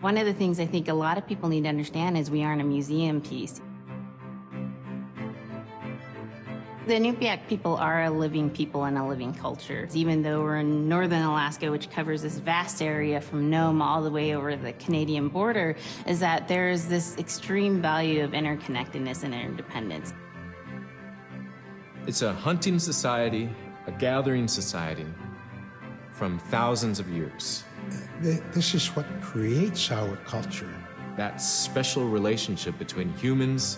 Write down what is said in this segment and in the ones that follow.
One of the things I think a lot of people need to understand is we aren't a museum piece. The Inupiaq people are a living people and a living culture. Even though we're in northern Alaska, which covers this vast area from Nome all the way over the Canadian border, is that there's this extreme value of interconnectedness and interdependence. It's a hunting society, a gathering society from thousands of years. This is what creates our culture. That special relationship between humans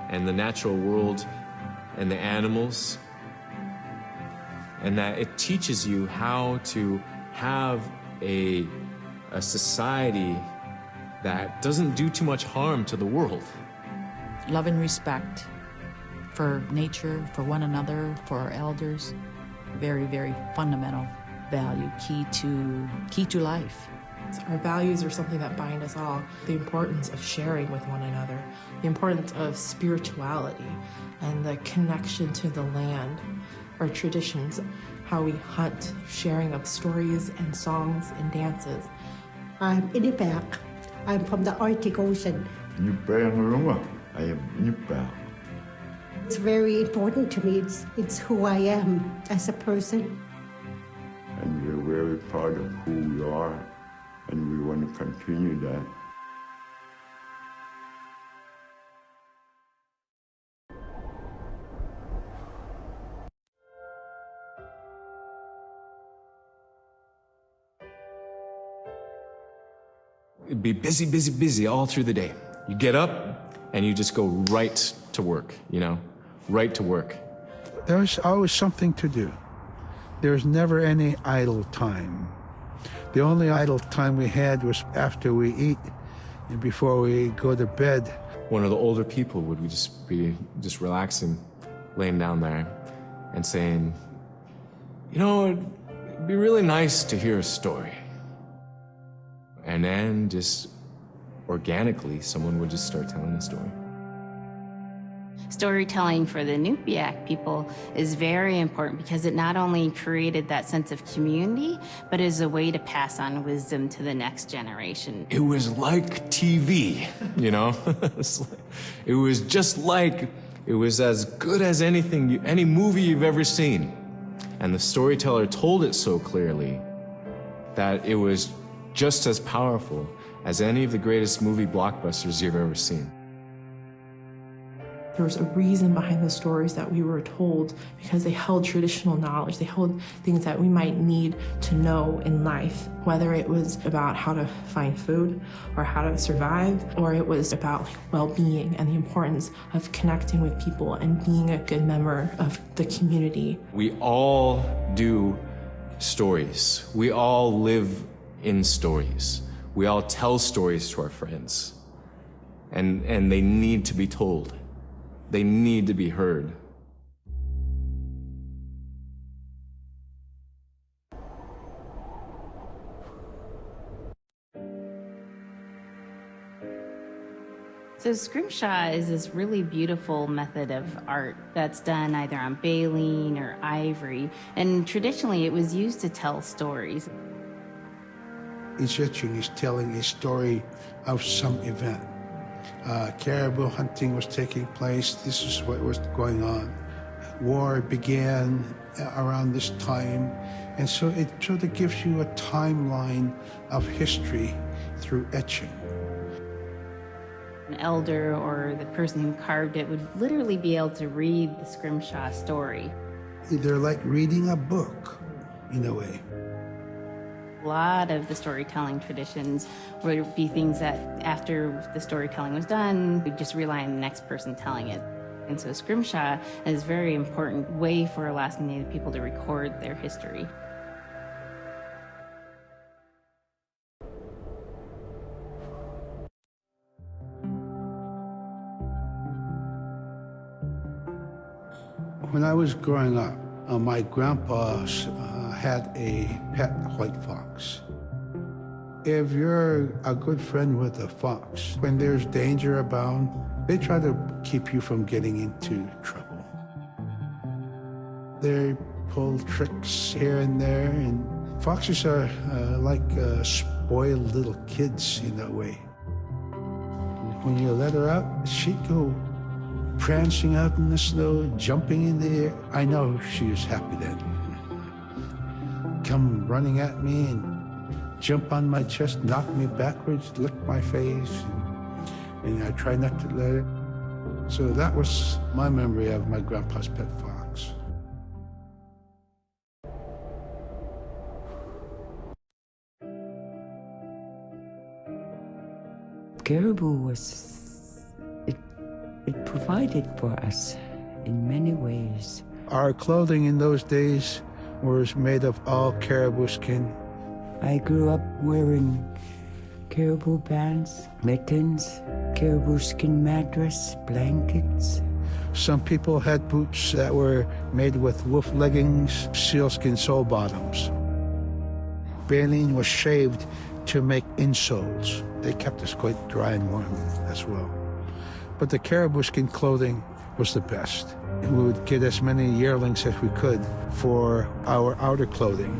and the natural world and the animals, and that it teaches you how to have a society that doesn't do too much harm to the world. Love and respect for nature, for one another, for our elders. Very, very fundamental value, key to life. Our values are something that bind us all. The importance of sharing with one another, the importance of spirituality, and the connection to the land, our traditions, how we hunt, sharing of stories and songs and dances. I'm Inupiaq. I'm from the Arctic Ocean. I am Inupiaq. It's very important to me. It's who I am as a person. And we're very proud of who we are, and we want to continue that. It'd be busy, busy, busy all through the day. You get up and you just go right to work, you know, right to work. There's always something to do. There's never any idle time. The only idle time we had was after we eat and before we go to bed. One of the older people would be just relaxing, laying down there and saying, you know, it'd be really nice to hear a story. And then just organically, someone would just start telling a story. Storytelling for the Inupiaq people is very important because it not only created that sense of community, but is a way to pass on wisdom to the next generation. It was like TV, you know? It was just like, it was as good as anything, any movie you've ever seen. And the storyteller told it so clearly that it was just as powerful as any of the greatest movie blockbusters you've ever seen. There was a reason behind the stories that we were told because they held traditional knowledge. They held things that we might need to know in life, whether it was about how to find food or how to survive, or it was about well-being and the importance of connecting with people and being a good member of the community. We all do stories. We all live in stories. We all tell stories to our friends, and they need to be told. They need to be heard. So scrimshaw is this really beautiful method of art that's done either on baleen or ivory, and traditionally it was used to tell stories. Each etching is telling a story of some event. Caribou hunting was taking place. This is what was going on. War began around this time. And so it sort of gives you a timeline of history through etching. An elder or the person who carved it would literally be able to read the scrimshaw story. They're like reading a book, in a way. A lot of the storytelling traditions would be things that after the storytelling was done, we'd just rely on the next person telling it. And so scrimshaw is a very important way for Alaskan Native people to record their history. When I was growing up, my grandpa had a pet white fox. If you're a good friend with a fox, when there's danger abound, they try to keep you from getting into trouble. They pull tricks here and there, and foxes are like spoiled little kids in that way. When you let her out, she'd go prancing out in the snow, jumping in the air. I know she was happy then. Come running at me and jump on my chest, knock me backwards, lick my face, and I try not to let it. So that was my memory of my grandpa's pet fox. Caribou it provided for us in many ways. Our clothing in those days was made of all caribou skin. I grew up wearing caribou pants, mittens, caribou skin mattress, blankets. Some people had boots that were made with wolf leggings, sealskin sole bottoms. Baleen was shaved to make insoles. They kept us quite dry and warm as well. But the caribou skin clothing was the best. We would get as many yearlings as we could for our outer clothing.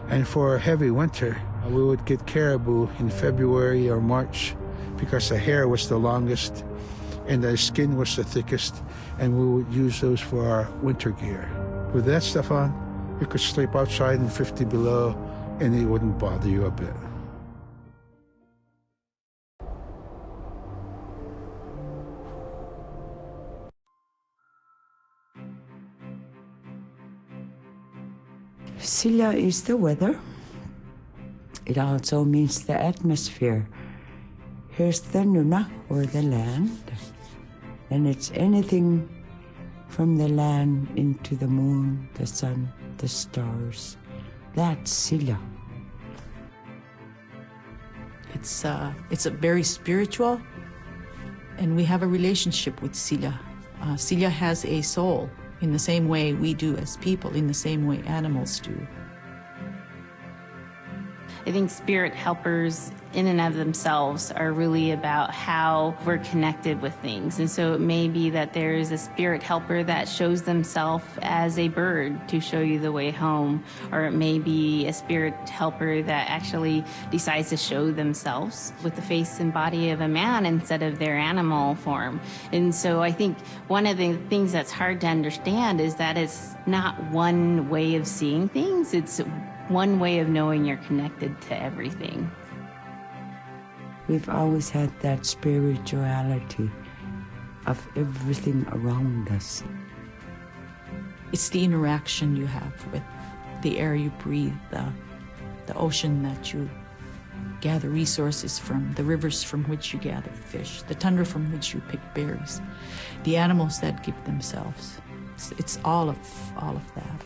And for a heavy winter, we would get caribou in February or March because the hair was the longest and the skin was the thickest, and we would use those for our winter gear. With that stuff on, you could sleep outside in 50 below and it wouldn't bother you a bit. Silla is the weather. It also means the atmosphere. Here's the nuna, or the land. And it's anything from the land into the moon, the sun, the stars. That's Silla. It's a very spiritual, and we have a relationship with Silla. Silla has a soul in the same way we do as people, in the same way animals do. I think spirit helpers in and of themselves are really about how we're connected with things. And so it may be that there is a spirit helper that shows themselves as a bird to show you the way home, or it may be a spirit helper that actually decides to show themselves with the face and body of a man instead of their animal form. And so I think one of the things that's hard to understand is that it's not one way of seeing things, it's one way of knowing you're connected to everything. We've always had that spirituality of everything around us. It's the interaction you have with the air you breathe, the ocean that you gather resources from, the rivers from which you gather fish, the tundra from which you pick berries, the animals that give themselves. It's all of that.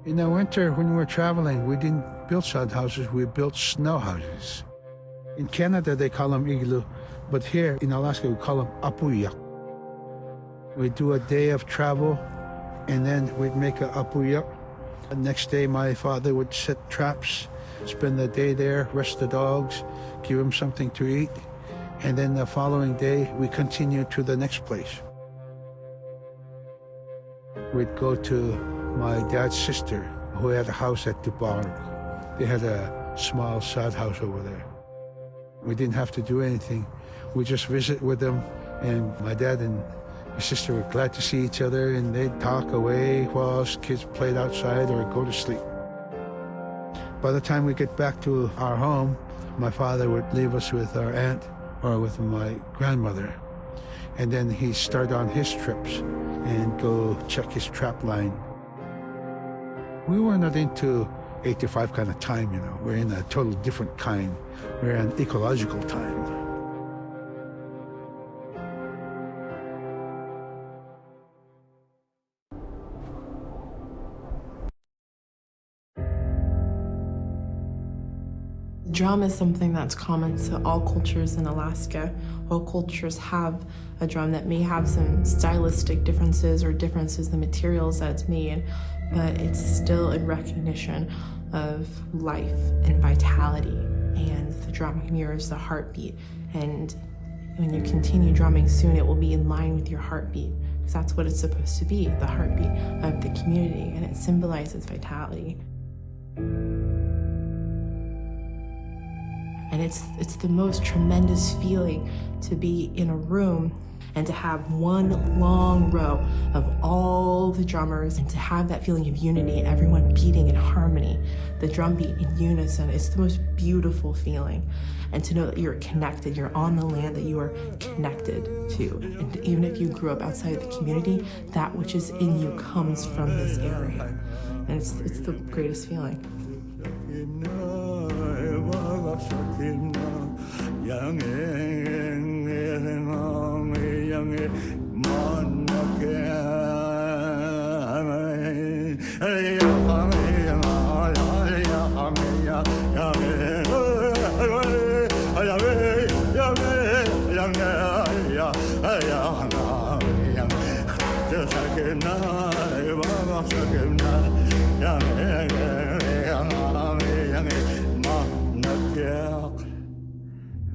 In the winter, when we were traveling, we didn't build sod houses, we built snow houses. In Canada, they call them igloo, but here in Alaska, we call them apuyak. We'd do a day of travel, and then we'd make a apuyak. The next day, my father would set traps, spend the day there, rest the dogs, give them something to eat, and then the following day, we continued to the next place. We'd go to my dad's sister, who had a house at Dubarg. They had a small sod house over there. We didn't have to do anything. We just visit with them, and my dad and my sister were glad to see each other, and they'd talk away while us kids played outside or go to sleep. By the time we get back to our home, my father would leave us with our aunt or with my grandmother, and then he'd start on his trips and go check his trap line. We were not into 8 to 5 kind of time, you know. We're in a total different kind. We're in ecological time. Drum is something that's common to all cultures in Alaska. All cultures have a drum that may have some stylistic differences or differences in the materials that it's made, but it's still in recognition of life and vitality, and the drum mirrors the heartbeat. And when you continue drumming, soon it will be in line with your heartbeat, because that's what it's supposed to be, the heartbeat of the community, and it symbolizes vitality. And it's the most tremendous feeling to be in a room and to have one long row of all the drummers, and to have that feeling of unity, everyone beating in harmony, the drum beat in unison. It's the most beautiful feeling. And to know that you're connected, you're on the land that you are connected to. And even if you grew up outside of the community, that which is in you comes from this area. And it's the greatest feeling.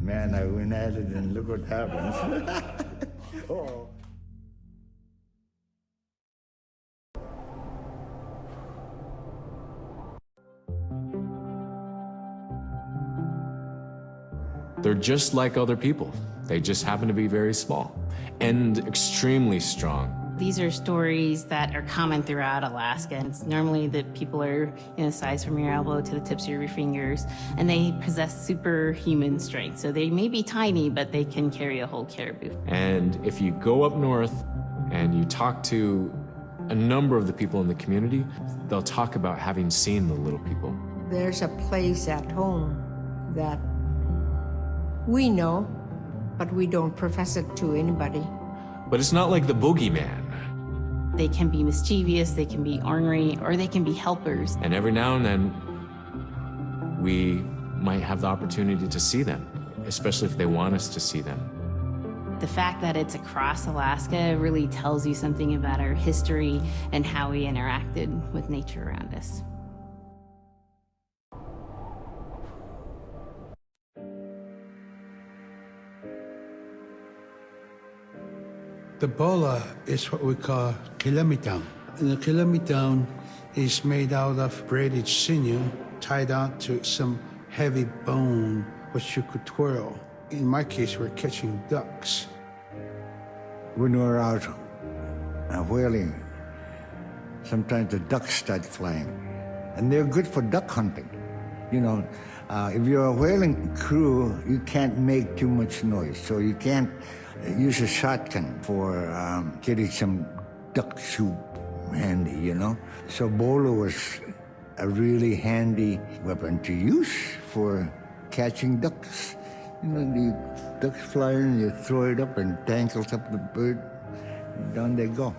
Man, I went at it and look what happens. Oh. They're just like other people. They just happen to be very small and extremely strong. These are stories that are common throughout Alaska. It's normally that people are in a size from your elbow to the tips of your fingers, and they possess superhuman strength. So they may be tiny, but they can carry a whole caribou. And if you go up north and you talk to a number of the people in the community, they'll talk about having seen the little people. There's a place at home that we know, but we don't profess it to anybody. But it's not like the boogeyman. They can be mischievous, they can be ornery, or they can be helpers. And every now and then, we might have the opportunity to see them, especially if they want us to see them. The fact that it's across Alaska really tells you something about our history and how we interacted with nature around us. The bola is what we call kilometang. And the kilometang is made out of braided sinew tied on to some heavy bone which you could twirl. In my case, we're catching ducks. When we're out whaling, sometimes the ducks start flying. And they're good for duck hunting. You know, if you're a whaling crew, you can't make too much noise, so you can't use a shotgun for getting some duck soup handy, you know? So bolo was a really handy weapon to use for catching ducks. You know, the ducks fly in, you throw it up and tangles up the bird, and down they go.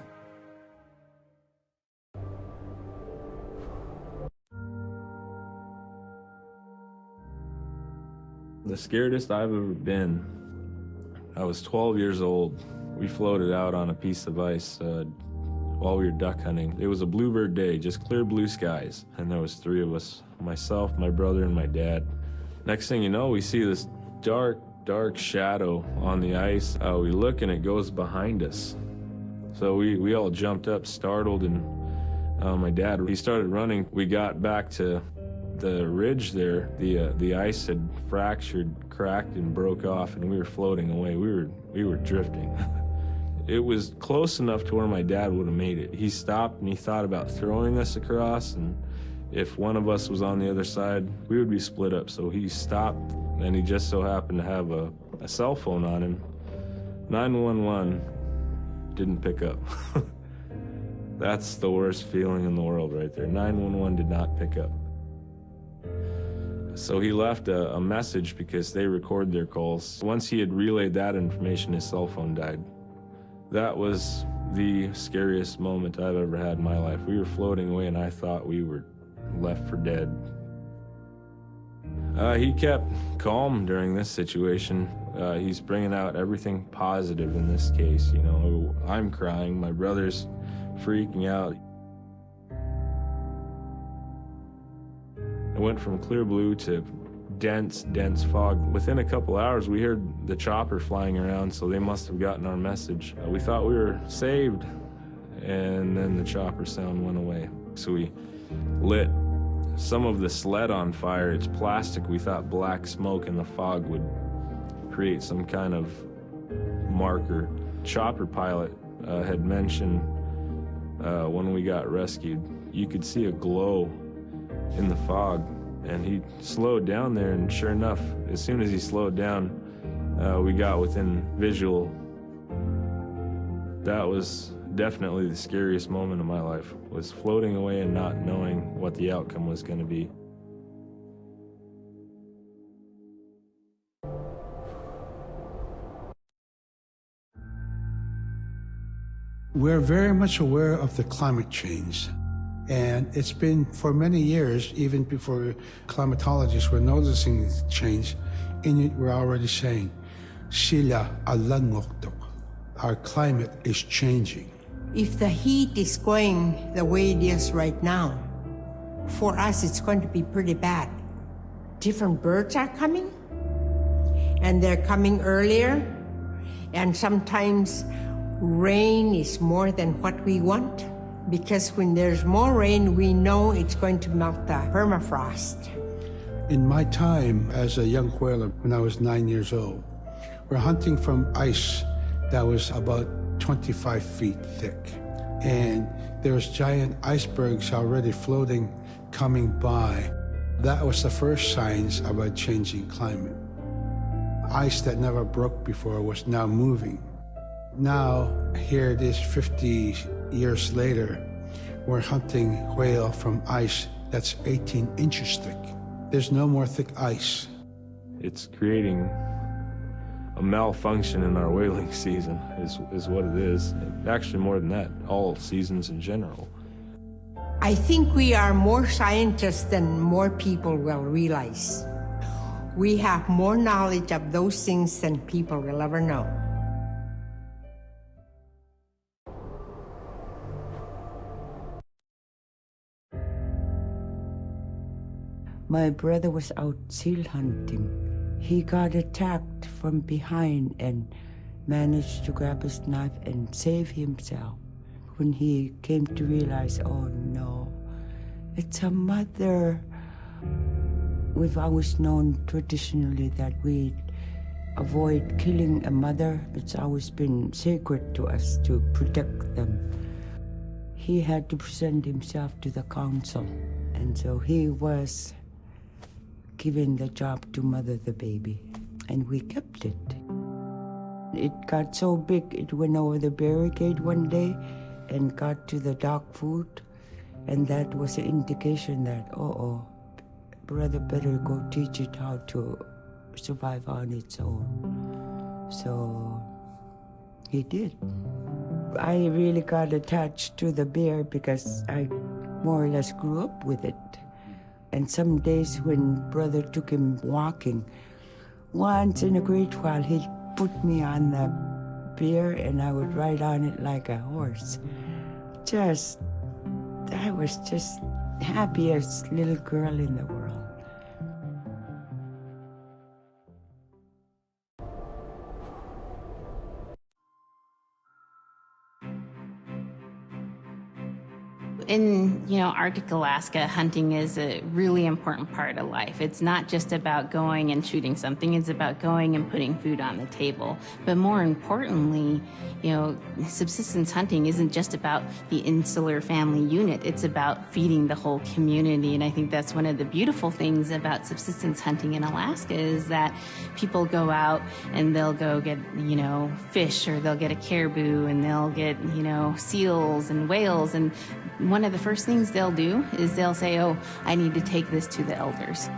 The scaredest I've ever been, I was 12 years old. We floated out on a piece of ice while we were duck hunting. It was a bluebird day, just clear blue skies. And there was 3 of us, myself, my brother, and my dad. Next thing you know, we see this dark, dark shadow on the ice. We look and it goes behind us. So we all jumped up, startled, and my dad, he started running. We got back to the ridge there. The ice had fractured, cracked, and broke off, and we were floating away. We were drifting. It was close enough to where my dad would have made it. He stopped and he thought about throwing us across, and if one of us was on the other side, we would be split up. So he stopped, and he just so happened to have a cell phone on him. 911 didn't pick up. That's the worst feeling in the world right there. 911 did not pick up. So he left a message because they record their calls. Once he had relayed that information, his cell phone died. That was the scariest moment I've ever had in my life. We were floating away and I thought we were left for dead. He kept calm during this situation. He's bringing out everything positive in this case. You know, I'm crying, my brother's freaking out. It went from clear blue to dense, dense fog. Within a couple hours, we heard the chopper flying around, so they must have gotten our message. We thought we were saved, and then the chopper sound went away. So we lit some of the sled on fire. It's plastic. We thought black smoke in the fog would create some kind of marker. Chopper pilot had mentioned when we got rescued, you could see a glow in the fog. And he slowed down there, and sure enough, as soon as he slowed down, we got within visual. That was definitely the scariest moment of my life, was floating away and not knowing what the outcome was going to be. We're very much aware of the climate change. And it's been for many years, even before climatologists were noticing this change, Inuit were already saying, "Sila alangokto." Our climate is changing. If the heat is going the way it is right now, for us it's going to be pretty bad. Different birds are coming, and they're coming earlier, and sometimes rain is more than what we want, because when there's more rain, we know it's going to melt the permafrost. In my time as a young whaler, when I was 9 years old, we're hunting from ice that was about 25 feet thick. And there's giant icebergs already floating, coming by. That was the first signs of a changing climate. Ice that never broke before was now moving. Now, here it is 50 years later, we're hunting whale from ice that's 18 inches thick. There's no more thick ice. It's creating a malfunction in our whaling season, is what it is. Actually, more than that, all seasons in general. I think we are more scientists than more people will realize. We have more knowledge of those things than people will ever know. My brother was out seal hunting. He got attacked from behind and managed to grab his knife and save himself. When he came to realize, oh no, it's a mother. We've always known traditionally that we avoid killing a mother. It's always been sacred to us to protect them. He had to present himself to the council, and so he was given the job to mother the baby, and we kept it. It got so big, it went over the barricade one day and got to the dog food, and that was an indication that, brother better go teach it how to survive on its own. So he did. I really got attached to the bear because I more or less grew up with it. And some days when brother took him walking, once in a great while he'd put me on the bear and I would ride on it like a horse. I was just happiest little girl in the world. In, Arctic Alaska, hunting is a really important part of life. It's not just about going and shooting something, it's about going and putting food on the table. But more importantly, subsistence hunting isn't just about the insular family unit, it's about feeding the whole community. And I think that's one of the beautiful things about subsistence hunting in Alaska is that people go out and they'll go get, fish, or they'll get a caribou, and they'll get, seals and whales. And one of the first things they'll do is they'll say, I need to take this to the elders.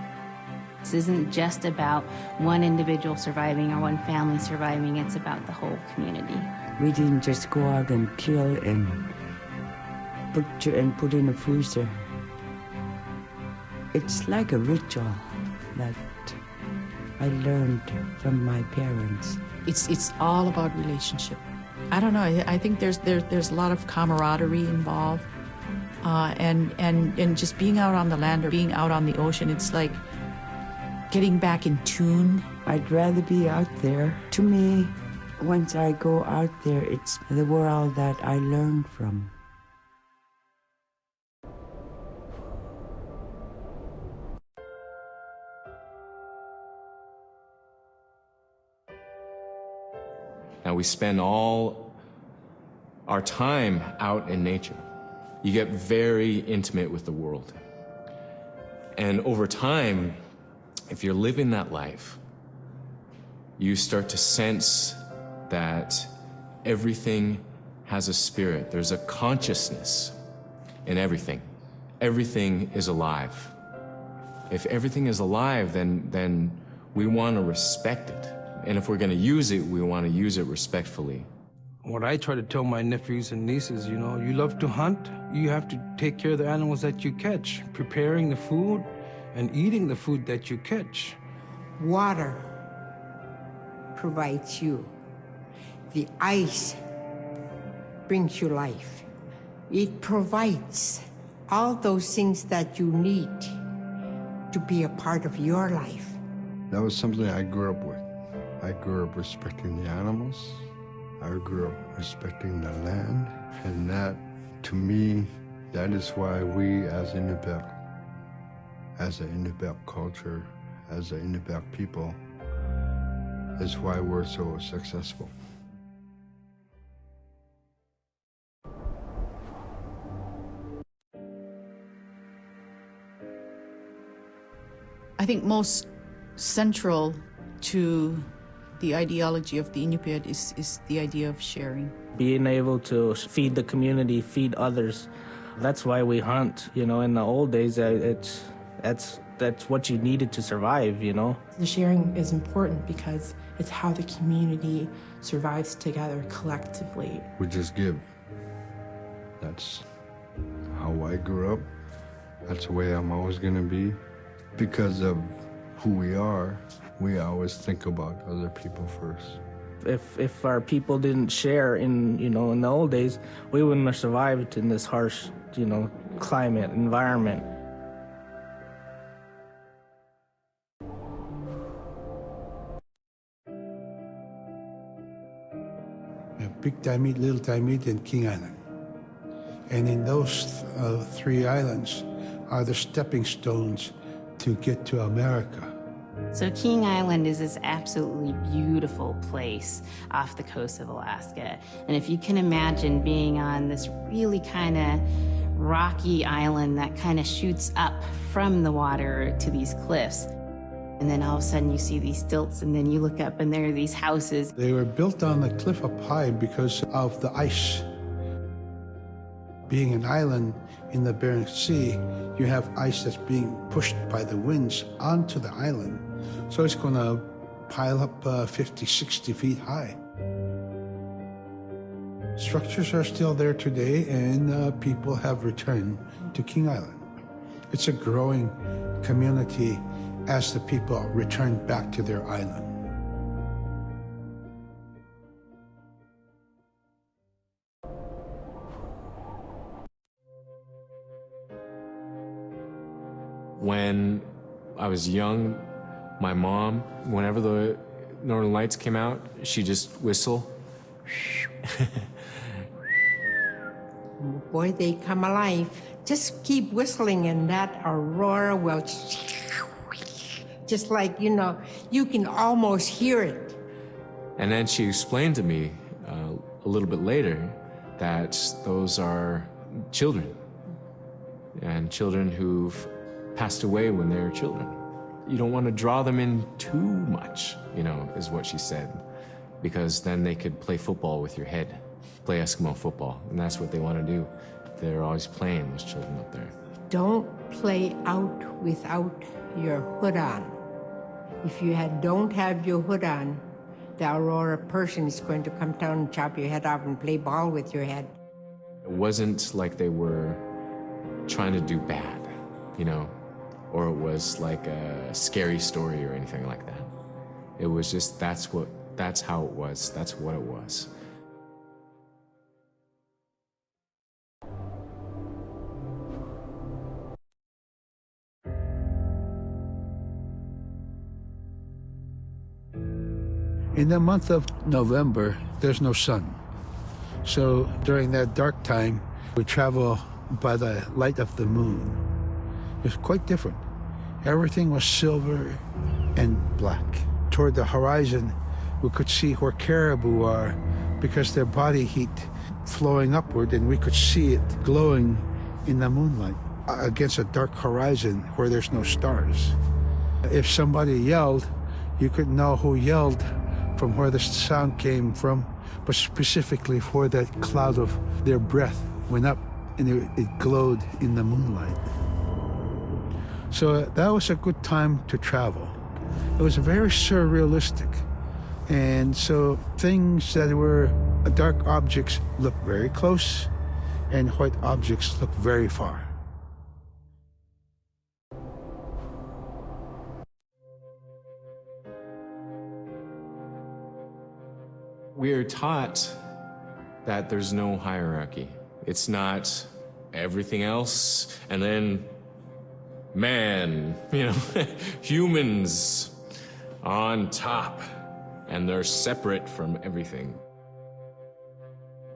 This isn't just about one individual surviving or one family surviving, it's about the whole community. We didn't just go out and kill and put in a freezer. It's like a ritual that I learned from my parents. It's all about relationship. I don't know, I think there's a lot of camaraderie involved. And just being out on the land or being out on the ocean, it's like getting back in tune. I'd rather be out there. To me, once I go out there, it's the world that I learn from. Now we spend all our time out in nature. You get very intimate with the world. And over time, if you're living that life, you start to sense that everything has a spirit. There's a consciousness in everything. Everything is alive. If everything is alive, then we want to respect it. And if we're going to use it, we want to use it respectfully. What I try to tell my nephews and nieces, you know, you love to hunt, you have to take care of the animals that you catch, preparing the food and eating the food that you catch. Water provides you. The ice brings you life. It provides all those things that you need to be a part of your life. That was something I grew up with. I grew up respecting the animals. I grew up respecting the land. And that, to me, that is why we as Inupiaq, as an Inupiaq culture, as an Inupiaq people, is why we're so successful. I think most central to the ideology of the Inupiat is the idea of sharing. Being able to feed the community, feed others. That's why we hunt. You know, in the old days, that's what you needed to survive, you know. The sharing is important because it's how the community survives together collectively. We just give. That's how I grew up. That's the way I'm always going to be. Because of who we are, we always think about other people first. If our people didn't share in the old days, we wouldn't have survived in this harsh, climate, environment. We have Big Diamond, Little Diamond, and King Island. And in those three islands are the stepping stones to get to America. So King Island is this absolutely beautiful place off the coast of Alaska. And if you can imagine being on this really kind of rocky island that kind of shoots up from the water to these cliffs, and then all of a sudden you see these stilts, and then you look up and there are these houses. They were built on the cliff up high because of the ice. Being an island in the Bering Sea, you have ice that's being pushed by the winds onto the island. So it's going to pile up 50, 60 feet high. Structures are still there today, and people have returned to King Island. It's a growing community as the people return back to their island. When I was young, my mom, whenever the Northern Lights came out, she'd just whistle. Boy, they come alive. Just keep whistling and that aurora will just like, you can almost hear it. And then she explained to me a little bit later that those are children, and children who've passed away when they were children. You don't want to draw them in too much, is what she said, because then they could play football with your head, play Eskimo football, and that's what they want to do. They're always playing, those children up there. Don't play out without your hood on. If you don't have your hood on, the Aurora person is going to come down and chop your head off and play ball with your head. It wasn't like they were trying to do bad, or it was like a scary story or anything like that. It was just, that's how it was, that's what it was. In the month of November, there's no sun. So during that dark time, we travel by the light of the moon. It's quite different. Everything was silver and black. Toward the horizon, we could see where caribou are because their body heat flowing upward, and we could see it glowing in the moonlight against a dark horizon where there's no stars. If somebody yelled, you could know who yelled from where the sound came from, but specifically where that cloud of their breath went up and it glowed in the moonlight. So that was a good time to travel. It was very surrealistic. And so things that were dark objects looked very close, and white objects looked very far. We are taught that there's no hierarchy. It's not everything else and then man, humans on top, and they're separate from everything.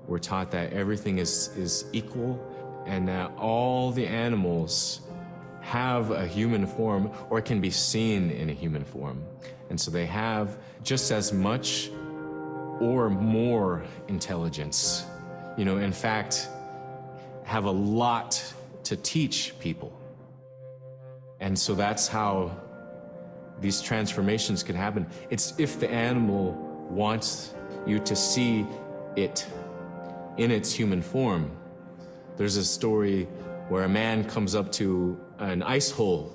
We're taught that everything is equal and that all the animals have a human form or can be seen in a human form. And so they have just as much or more intelligence, in fact, have a lot to teach people. And so that's how these transformations can happen. It's if the animal wants you to see it in its human form. There's a story where a man comes up to an ice hole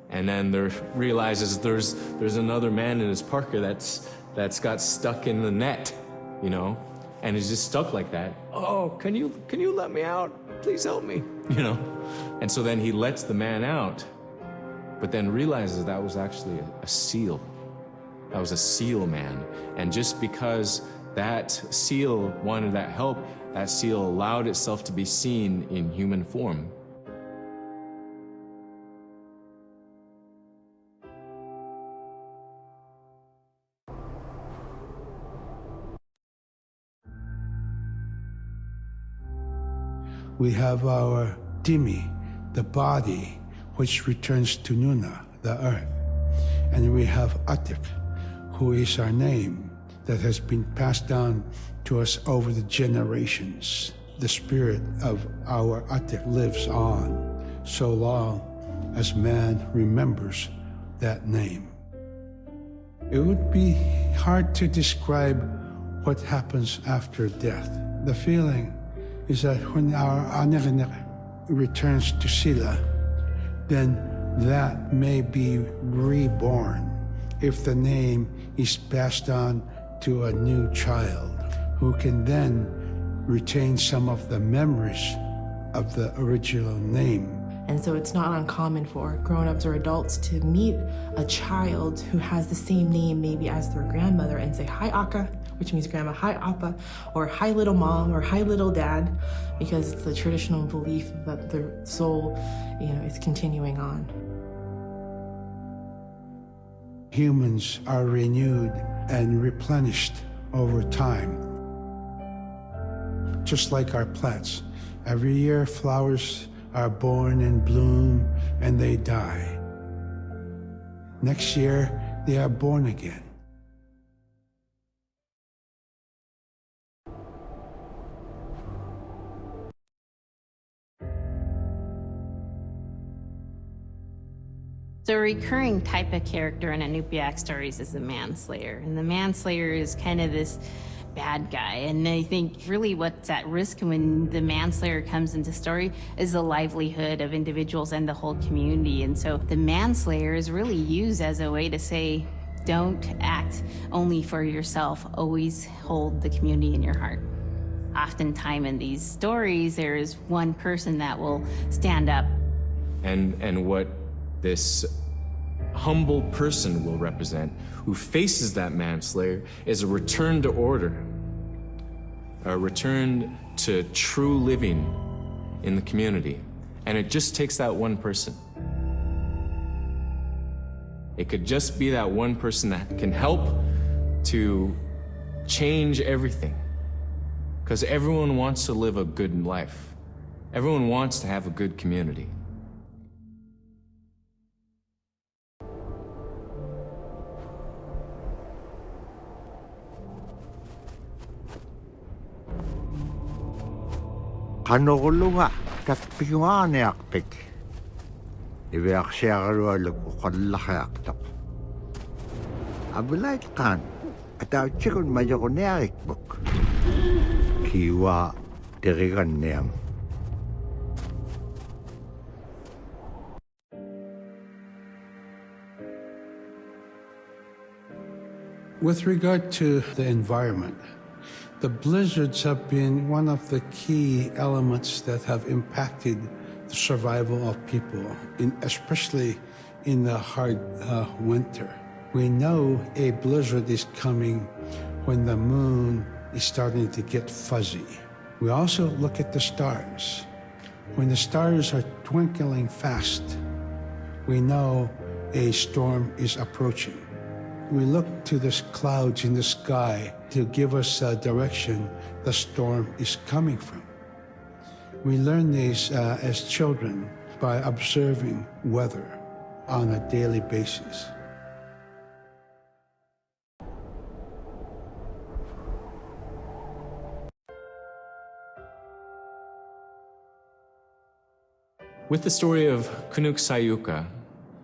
and then realizes there's another man in his parka that's got stuck in the net, and is just stuck like that. Oh, can you let me out? Please help me, And so then he lets the man out, but then realizes that was actually a seal. That was a seal man. And just because that seal wanted that help, that seal allowed itself to be seen in human form. We have our Dimi, the body, which returns to Nuna, the earth. And we have Atik, who is our name that has been passed down to us over the generations. The spirit of our Atik lives on so long as man remembers that name. It would be hard to describe what happens after death. The feeling is that when our Anek returns to Sila, then that may be reborn if the name is passed on to a new child who can then retain some of the memories of the original name. And so it's not uncommon for grown-ups or adults to meet a child who has the same name maybe as their grandmother and say, "Hi, Akka," which means grandma, "Hi, Appa," or "Hi, little mom," or "Hi, little dad," because it's the traditional belief that the soul, is continuing on. Humans are renewed and replenished over time. Just like our plants. Every year, flowers are born and bloom and they die. Next year, they are born again. So a recurring type of character in Inupiaq stories is the manslayer. And the manslayer is kind of this bad guy. And I think really what's at risk when the manslayer comes into story is the livelihood of individuals and the whole community. And so the manslayer is really used as a way to say, don't act only for yourself, always hold the community in your heart. Oftentimes in these stories, there is one person that will stand up. And what this humble person will represent, who faces that manslayer, is a return to order, a return to true living in the community. And it just takes that one person. It could just be that one person that can help to change everything. Because everyone wants to live a good life. Everyone wants to have a good community. Kanogulunga katpinguane akpik. Ibe aksiagaru alukukallake aktak. Abilait kan, ataw chikon majokone akbuk. Kiwa dirigan niyam. With regard to the environment, the blizzards have been one of the key elements that have impacted the survival of people, especially in the hard winter. We know a blizzard is coming when the moon is starting to get fuzzy. We also look at the stars. When the stars are twinkling fast, we know a storm is approaching. We look to the clouds in the sky to give us a direction the storm is coming from. We learn these as children by observing weather on a daily basis. With the story of Kunuk Sayuka,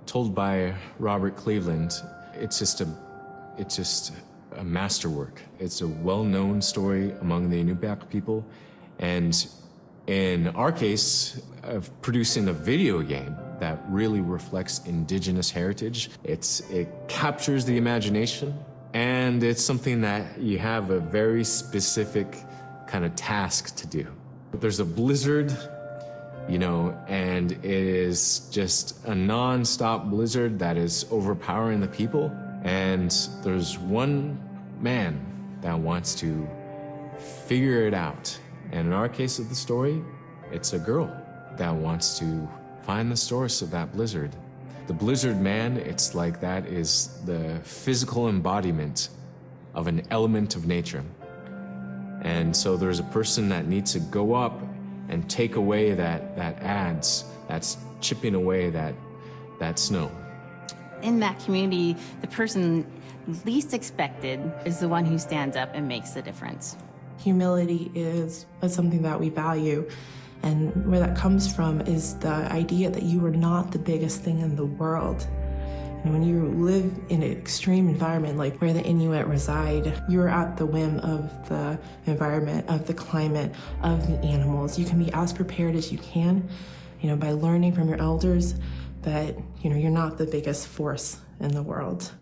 told by Robert Cleveland, it's just a masterwork. It's a well-known story among the Inupiaq people, and in our case, of producing a video game that really reflects indigenous heritage. It captures the imagination, and it's something that you have a very specific kind of task to do. There's a blizzard, you know, and it is just a non-stop blizzard that is overpowering the people. And there's one man that wants to figure it out. And in our case of the story, it's a girl that wants to find the source of that blizzard. The blizzard man, it's like that is the physical embodiment of an element of nature. And so there's a person that needs to go up and take away that's chipping away that snow. In that community, the person least expected is the one who stands up and makes the difference. Humility is something that we value, and where that comes from is the idea that you are not the biggest thing in the world. And when you live in an extreme environment like where the Inuit reside, you're at the whim of the environment, of the climate, of the animals. You can be as prepared as you can, you know, by learning from your elders, but, you know, you're not the biggest force in the world.